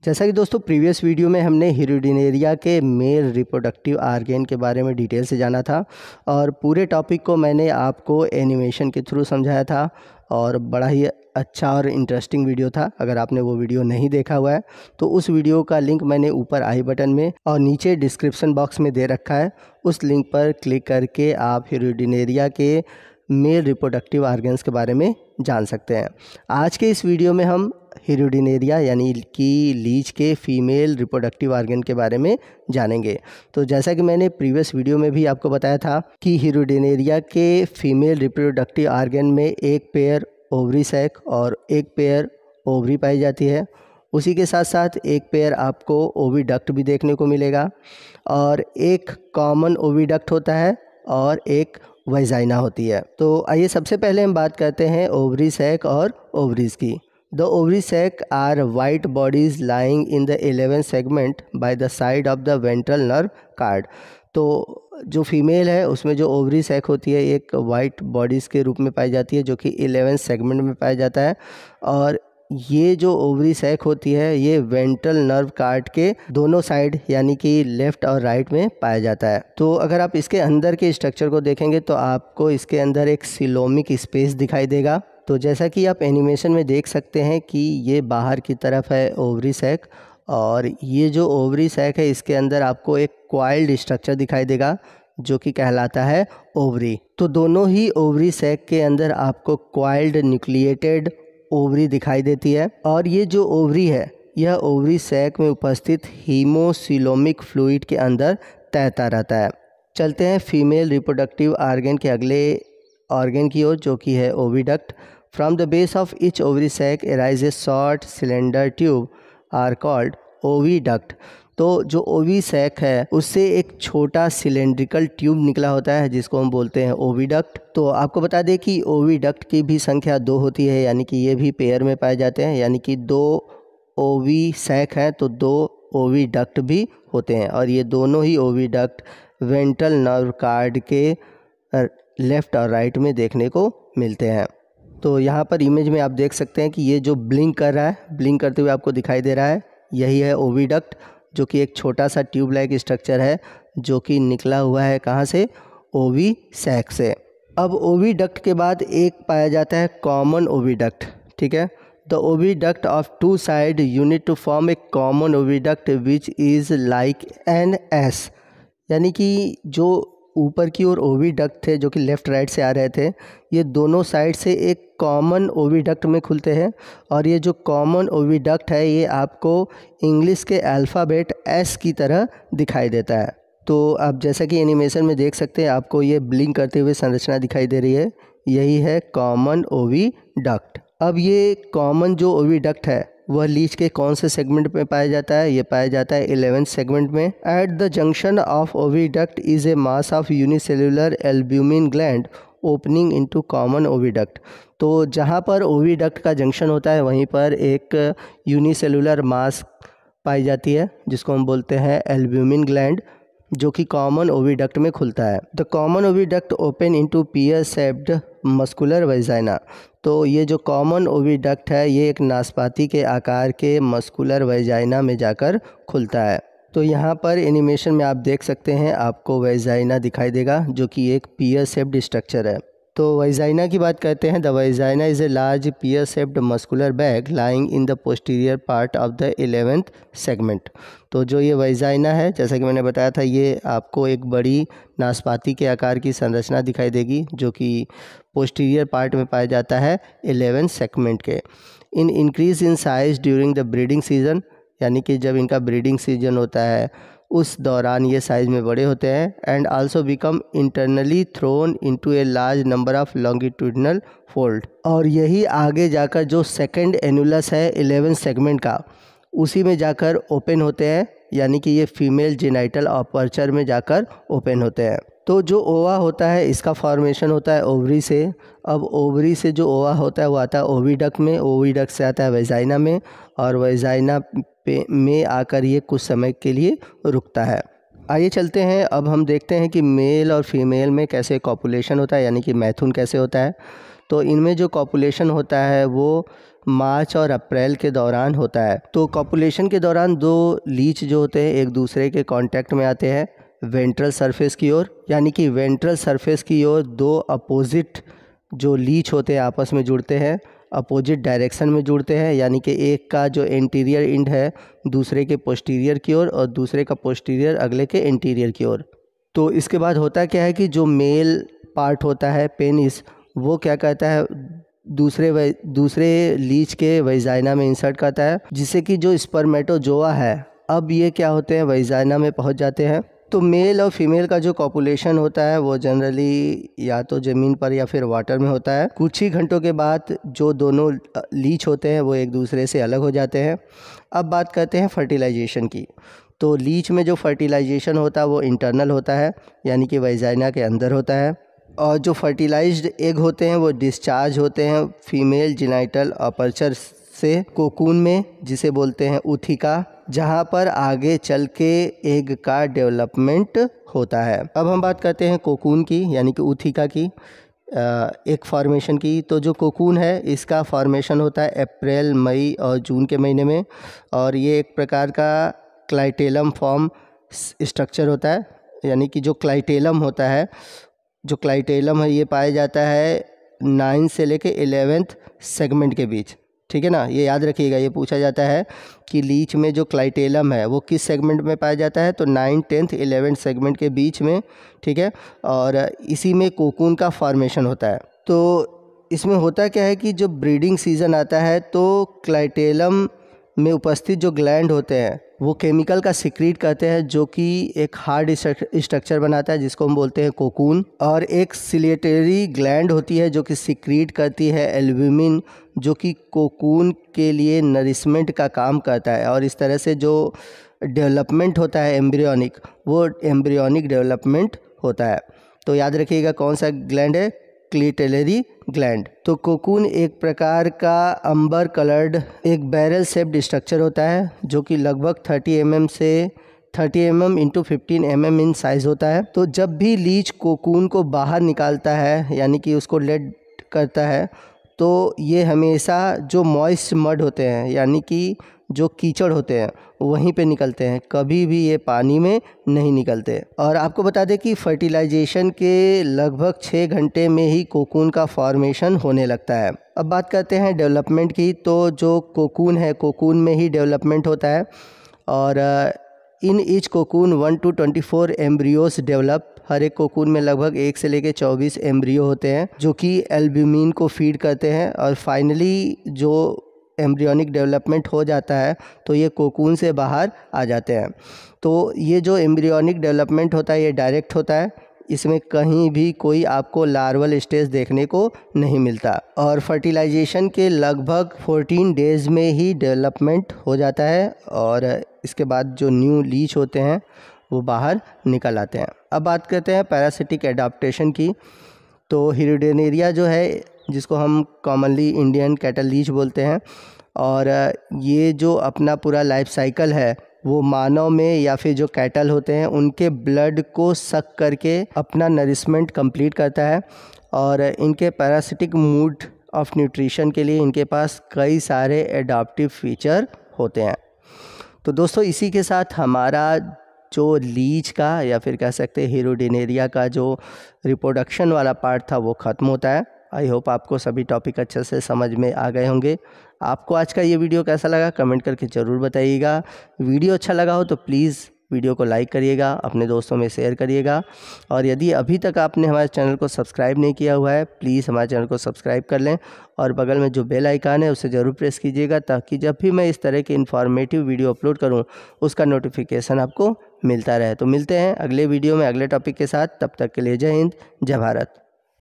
जैसा कि दोस्तों प्रीवियस वीडियो में हमने हिरुडिनेरिया के मेल रिप्रोडक्टिव आर्गेन के बारे में डिटेल से जाना था और पूरे टॉपिक को मैंने आपको एनिमेशन के थ्रू समझाया था और बड़ा ही अच्छा और इंटरेस्टिंग वीडियो था। अगर आपने वो वीडियो नहीं देखा हुआ है तो उस वीडियो का लिंक मैंने ऊपर आई बटन में और नीचे डिस्क्रिप्शन बॉक्स में दे रखा है। उस लिंक पर क्लिक करके आप हिरुडिनेरिया के मेल रिप्रोडक्टिव आर्गेन्स के बारे में जान सकते हैं। आज के इस वीडियो में हम हिरुडिनेरिया यानी कि लीच के फीमेल रिप्रोडक्टिव आर्गन के बारे में जानेंगे। तो जैसा कि मैंने प्रीवियस वीडियो में भी आपको बताया था कि हिरुडिनेरिया के फीमेल रिप्रोडक्टिव आर्गन में एक पेयर ओवरी सैक और एक पेयर ओवरी पाई जाती है। उसी के साथ साथ एक पेयर आपको ओविडक्ट भी देखने को मिलेगा और एक कॉमन ओविडक्ट होता है और एक वजाइना होती है। तो आइए सबसे पहले हम बात करते हैं ओवरी सैक और ओवरीज की। The ovary sac are white bodies lying in the 11th segment by the side of the ventral nerve cord। तो जो फीमेल है उसमें जो ओवरी सैक होती है एक वाइट बॉडीज़ के रूप में पाई जाती है जो कि 11th सेगमेंट में पाया जाता है और ये जो ओवरी सैक होती है ये वेंट्रल नर्व कार्ड के दोनों साइड यानी कि लेफ़्ट और राइट में पाया जाता है। तो अगर आप इसके अंदर के स्ट्रक्चर को देखेंगे तो आपको इसके अंदर एक सिलोमिक स्पेस दिखाई देगा। तो जैसा कि आप एनिमेशन में देख सकते हैं कि ये बाहर की तरफ है ओवरी सैक और ये जो ओवरी सैक है इसके अंदर आपको एक क्वाइल्ड स्ट्रक्चर दिखाई देगा जो कि कहलाता है ओवरी। तो दोनों ही ओवरी सैक के अंदर आपको क्वाइल्ड न्यूक्लिएटेड ओवरी दिखाई देती है और ये जो ओवरी है यह ओवरी सैक में उपस्थित हीमोसिलोमिक फ्लूइड के अंदर तैरता रहता है। चलते हैं फीमेल रिप्रोडक्टिव आर्गन के अगले ऑर्गन की ओर जो कि है oviduct. From the base of each ovary sac arises short cylinder tube are called oviduct। तो जो ओवी सैक है उससे एक छोटा सिलेंड्रिकल ट्यूब निकला होता है जिसको हम बोलते हैं ओविडक्ट। तो आपको बता दें कि ओविडक्ट की भी संख्या 2 होती है यानी कि ये भी पेयर में पाए जाते हैं यानी कि 2 ओवी सैक हैं तो 2 ओविडक्ट भी होते हैं और ये दोनों ही ओविडक्ट वेंट्रल नर्व कार्ड के लेफ़्ट और राइट में देखने को मिलते हैं। तो यहाँ पर इमेज में आप देख सकते हैं कि ये जो ब्लिंक कर रहा है, ब्लिंक करते हुए आपको दिखाई दे रहा है, यही है ओविडक्ट जो कि एक छोटा सा ट्यूब लाइक स्ट्रक्चर है जो कि निकला हुआ है कहाँ से, ओवी सैक से। अब ओविडक्ट के बाद एक पाया जाता है कॉमन ओविडक्ट। ठीक है, the oviduct of 2 side unit to form a common oviduct which is like an S. यानी कि जो ऊपर की ओर ओविडक्ट थे जो कि लेफ़्ट राइट से आ रहे थे ये दोनों साइड से एक कॉमन ओविडक्ट में खुलते हैं और ये जो कॉमन ओविडक्ट है ये आपको इंग्लिश के अल्फ़ाबेट एस की तरह दिखाई देता है। तो आप जैसा कि एनिमेशन में देख सकते हैं आपको ये ब्लिंक करते हुए संरचना दिखाई दे रही है, यही है कॉमन ओविडक्ट। अब ये कॉमन जो ओविडक्ट है वह लीच के कौन से सेगमेंट में पाया जाता है, ये पाया जाता है 11th सेगमेंट में। At the junction of oviduct is a mass of unicellular albumin gland opening into common oviduct. तो जहाँ पर ओविडक्ट का जंक्शन होता है वहीं पर एक यूनिसेलुलर मास पाई जाती है जिसको हम बोलते हैं एल्ब्यूमिन ग्लैंड जो कि कॉमन ओविडक्ट में खुलता है। The common oviduct open into pear shaped muscular vagina. तो ये जो कॉमन ओविडक्ट है ये एक नाशपाती के आकार के मस्कुलर वजाइना में जाकर खुलता है। तो यहाँ पर एनिमेशन में आप देख सकते हैं आपको वजाइना दिखाई देगा जो कि एक पियर शेप्ड स्ट्रक्चर है। तो वजाइना की बात करते हैं। The vagina is a large pear shaped muscular bag lying in the posterior part of the 11th segment. तो जो ये वजाइना है जैसा कि मैंने बताया था ये आपको एक बड़ी नाशपाती के आकार की संरचना दिखाई देगी जो कि पोस्टीरियर पार्ट में पाया जाता है 11th सेगमेंट के। In increase in size during the breeding season, यानी कि जब इनका ब्रीडिंग सीजन होता है उस दौरान ये साइज़ में बड़े होते हैं। And also become internally throne into a large number of longitudinal fold. और यही आगे जाकर जो सेकंड एनुलस है 11th सेगमेंट का उसी में जाकर ओपन होते हैं यानी कि ये फीमेल जेनाइटल अपर्चर में जाकर ओपन होते हैं। तो जो ओवा होता है इसका फॉर्मेशन होता है ओवरी से। अब ओवरी से जो ओवा होता है वो आता है ओविडक्ट में, ओविडक्ट से आता है वजाइना में और वजाइना में आकर ये कुछ समय के लिए रुकता है। आइए चलते हैं, अब हम देखते हैं कि मेल और फीमेल में कैसे कॉपुलेशन होता है यानी कि मैथुन कैसे होता है। तो इनमें जो कॉपुलेशन होता है वो मार्च और अप्रैल के दौरान होता है। तो कॉपुलेशन के दौरान दो लीच जो होते हैं एक दूसरे के कांटेक्ट में आते हैं वेंट्रल सरफेस की ओर, यानी कि वेंट्रल सरफेस की ओर दो अपोजिट जो लीच होते हैं आपस में जुड़ते हैं, अपोजिट डायरेक्शन में जुड़ते हैं, यानी कि एक का जो एंटीरियर एंड है दूसरे के पोस्टीरियर की ओर और दूसरे का पोस्टीरियर अगले के एंटीरियर की ओर। तो इसके बाद होता क्या है कि जो मेल पार्ट होता है पेनिस, वो क्या कहता है दूसरे लीच के वजाइना में इंसर्ट करता है, जिससे कि जो स्पर्मेटोजोआ है अब ये क्या होते हैं वजाइना में पहुंच जाते हैं। तो मेल और फीमेल का जो कॉपुलेशन होता है वो जनरली या तो ज़मीन पर या फिर वाटर में होता है। कुछ ही घंटों के बाद जो दोनों लीच होते हैं वो एक दूसरे से अलग हो जाते हैं। अब बात करते हैं फर्टिलाइजेशन की। तो लीच में जो फर्टिलाइजेशन होता है वो इंटरनल होता है, यानी कि वजाइना के अंदर होता है, और जो फर्टिलाइज्ड एग होते हैं वो डिस्चार्ज होते हैं फीमेल जेनिटल अपर्चर से कोकून में, जिसे बोलते हैं ऊथिका, जहाँ पर आगे चल के एग का डेवलपमेंट होता है। अब हम बात करते हैं कोकून की, यानी कि ऊथिका की एक फॉर्मेशन की। तो जो कोकून है इसका फॉर्मेशन होता है अप्रैल, मई और जून के महीने में, और ये एक प्रकार का क्लाइटेलम फॉर्म स्ट्रक्चर होता है, यानी कि जो क्लाइटेलम होता है, जो क्लाइटेलम है ये पाया जाता है 9 से लेके 11th सेगमेंट के बीच। ठीक है ना, ये याद रखिएगा, ये पूछा जाता है कि लीच में जो क्लाइटेलम है वो किस सेगमेंट में पाया जाता है, तो 9, 10th, 11th सेगमेंट के बीच में। ठीक है, और इसी में कोकून का फॉर्मेशन होता है। तो इसमें होता क्या है कि जब ब्रीडिंग सीज़न आता है तो क्लाइटेलम में उपस्थित जो ग्लैंड होते हैं वो केमिकल का सिक्रीट करते हैं, जो कि एक हार्ड स्ट्रक्चर बनाता है जिसको हम बोलते हैं कोकून। और एक सिलेटरी ग्लैंड होती है जो कि सिक्रीट करती है एल्ब्यूमिन, जो कि कोकून के लिए नरिशमेंट का काम करता है। और इस तरह से जो डेवलपमेंट होता है एम्ब्रियोनिक, वो एम्ब्रियोनिक डेवलपमेंट होता है। तो याद रखिएगा कौन सा ग्लैंड है, क्लिटेलरी ग्लैंड। तो कोकून एक प्रकार का अंबर कलर्ड एक बैरल शेप्ड स्ट्रक्चर होता है, जो कि लगभग 30 mm से 30 mm into 15 mm in size होता है। तो जब भी लीच कोकून को बाहर निकालता है, यानी कि उसको लेट करता है, तो ये हमेशा जो मॉइस्ट मड होते हैं, यानी कि जो कीचड़ होते हैं, वहीं पे निकलते हैं, कभी भी ये पानी में नहीं निकलते। और आपको बता दें कि फर्टिलाइजेशन के लगभग 6 घंटे में ही कोकून का फॉर्मेशन होने लगता है। अब बात करते हैं डेवलपमेंट की। तो जो कोकून है, कोकून में ही डेवलपमेंट होता है, और in each cocoon 1 to 24 embryos develop. हर एक कोकून में लगभग 1 से लेकर 24 एम्ब्रियो होते हैं, जो कि एल्ब्यूमिन को फीड करते हैं। और फाइनली जो एम्ब्रियोनिक डेवलपमेंट हो जाता है तो ये कोकून से बाहर आ जाते हैं। तो ये जो एम्ब्रियोनिक डेवलपमेंट होता है ये डायरेक्ट होता है, इसमें कहीं भी कोई आपको लार्वल स्टेज देखने को नहीं मिलता। और फर्टिलाइजेशन के लगभग 14 डेज़ में ही डेवलपमेंट हो जाता है, और इसके बाद जो न्यू लीच होते हैं वो बाहर निकल आते हैं। अब बात करते हैं पैरासिटिक एडाप्टेशन की। तो हिरुडेनेरिया जो है, जिसको हम कॉमनली इंडियन कैटल लीच बोलते हैं, और ये जो अपना पूरा लाइफ साइकिल है वो मानव में या फिर जो कैटल होते हैं उनके ब्लड को सक करके अपना नरिशमेंट कंप्लीट करता है। और इनके पैरासिटिक मूड ऑफ न्यूट्रिशन के लिए इनके पास कई सारे एडाप्टिव फीचर होते हैं। तो दोस्तों, इसी के साथ हमारा जो लीच का या फिर कह सकते हैं हिरुडेनेरिया का जो रिप्रोडक्शन वाला पार्ट था वो ख़त्म होता है। आई होप आपको सभी टॉपिक अच्छे से समझ में आ गए होंगे। आपको आज का ये वीडियो कैसा लगा कमेंट करके ज़रूर बताइएगा। वीडियो अच्छा लगा हो तो प्लीज़ वीडियो को लाइक करिएगा, अपने दोस्तों में शेयर करिएगा। और यदि अभी तक आपने हमारे चैनल को सब्सक्राइब नहीं किया हुआ है, प्लीज़ हमारे चैनल को सब्सक्राइब कर लें, और बगल में जो बेल आइकन है उसे ज़रूर प्रेस कीजिएगा, ताकि जब भी मैं इस तरह के इन्फॉर्मेटिव वीडियो अपलोड करूं उसका नोटिफिकेशन आपको मिलता रहे। तो मिलते हैं अगले वीडियो में अगले टॉपिक के साथ। तब तक के लिए जय हिंद, जय भारत।